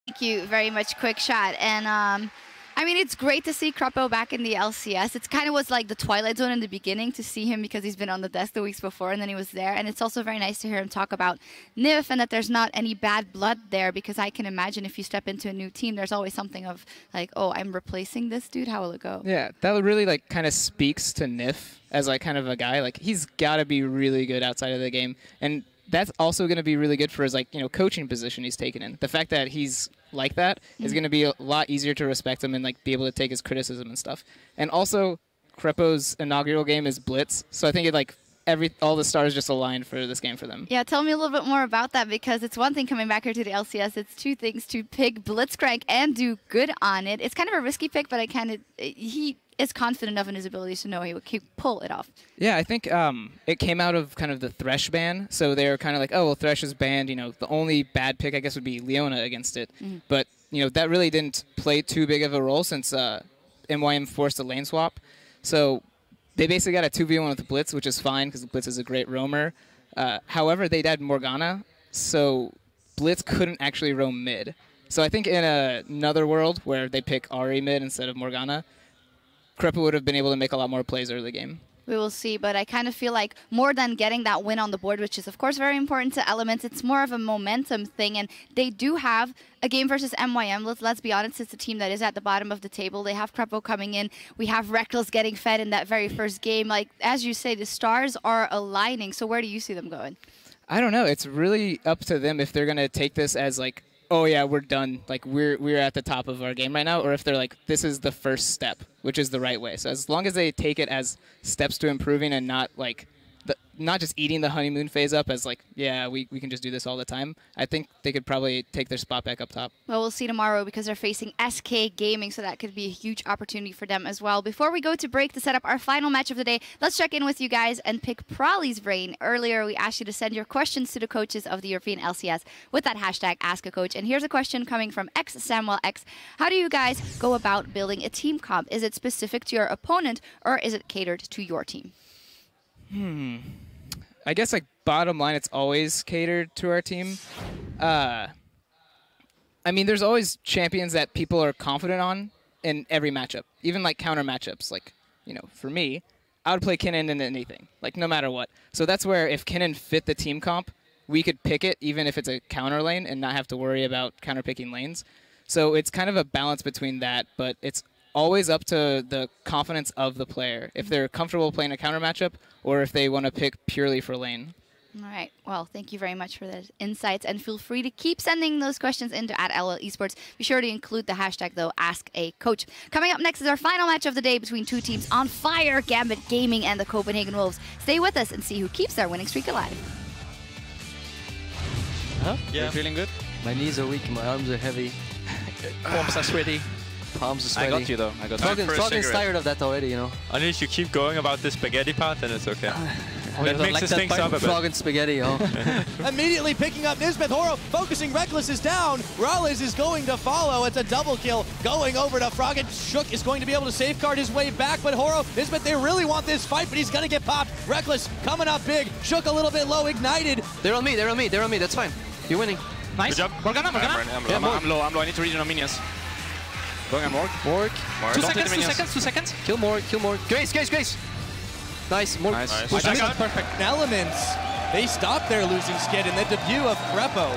Thank you very much, Quick Shot. And I mean, it's great to see Krepo back in the LCS. It's kind of was like the Twilight Zone in the beginning to see him because he's been on the desk the weeks before and then he was there. And it's also very nice to hear him talk about NIF and that there's not any bad blood there, because I can imagine if you step into a new team, there's always something of like, oh, I'm replacing this dude. How will it go? Yeah, that really like kind of speaks to NIF as like kind of a guy. Like he's got to be really good outside of the game. And that's also going to be really good for his coaching position he's taken in. The fact that he's like that is going to be a lot easier to respect him and like be able to take his criticism and stuff. And also, Krepo's inaugural game is Blitz, so I think it all the stars just aligned for this game for them. Yeah, tell me a little bit more about that, because it's one thing coming back here to the LCS. It's two things to pick Blitzcrank and do good on it. It's kind of a risky pick, but he is confident enough in his abilities to know he would pull it off. Yeah, I think it came out of kind of the Thresh ban, so they're kind of like, oh, well, Thresh is banned. The only bad pick, I guess, would be Leona against it. But, that really didn't play too big of a role since MYM forced a lane swap. So they basically got a 2v1 with the Blitz, which is fine because Blitz is a great roamer. However, they died Morgana, so Blitz couldn't actually roam mid. So I think in another world where they pick Ahri mid instead of Morgana, Krepo would have been able to make a lot more plays early game. We will see, but I kind of feel like more than getting that win on the board, which is of course very important to Elements, it's more of a momentum thing, and they do have a game versus MYM. Let's be honest, it's a team that is at the bottom of the table. They have Krepo coming in. We have Reckless getting fed in that very first game. Like, as you say, the stars are aligning, so where do you see them going? I don't know. It's really up to them if they're going to take this as like, oh yeah, we're done. Like we're at the top of our game right now, or if they're like, this is the first step, which is the right way. So as long as they take it as steps to improving and not like not just eating the honeymoon phase up as like, yeah, we can just do this all the time, I think they could probably take their spot back up top. Well, we'll see tomorrow because they're facing SK Gaming, so that could be a huge opportunity for them as well. Before we go to break to set up our final match of the day, let's check in with you guys and pick Prolly's brain. Earlier, we asked you to send your questions to the coaches of the European LCS with that hashtag #AskACoach. And here's a question coming from XSamuelX. How do you guys go about building a team comp? Is it specific to your opponent or is it catered to your team? I guess, like, bottom line, it's always catered to our team. I mean, there's always champions that people are confident on in every matchup, even, like, counter matchups. Like, for me, I would play Kinnan in anything, like, no matter what. So that's where if Kinnan fit the team comp, we could pick it, even if it's a counter lane, and not have to worry about counter-picking lanes. So it's kind of a balance between that, but it's always up to the confidence of the player, if they're comfortable playing a counter matchup or if they want to pick purely for lane. All right. Well, thank you very much for the insights, and feel free to keep sending those questions into @LL Esports. Be sure to include the hashtag, though, #AskACoach. Coming up next is our final match of the day between two teams on fire, Gambit Gaming and the Copenhagen Wolves. Stay with us and see who keeps their winning streak alive. Huh? Yeah. You're feeling good? My knees are weak, my arms are heavy. Palms are sweaty. Palms are sweaty. I got you though. I got you. Froggen's tired of that already, Unless you keep going about this spaghetti path, then it's okay. That mixes like things up a bit. Frog and spaghetti, Immediately picking up Nisbeth. Horo focusing. Reckless is down. Rollins is going to follow. It's a double kill going over to Froggen. Shook is going to be able to safeguard his way back, but Horo, Nisbeth, they really want this fight, but he's going to get popped. Reckless coming up big. Shook a little bit low, ignited. They're on me, they're on me, they're on me. That's fine. You're winning. Nice. Good job. Morgana. I'm low. I need to read on minions. Going on Morg. 2 seconds. Kill Morg. Grace. Nice. Morg. Nice. Perfect. Elements. They stopped their losing skid in the debut of Krepo.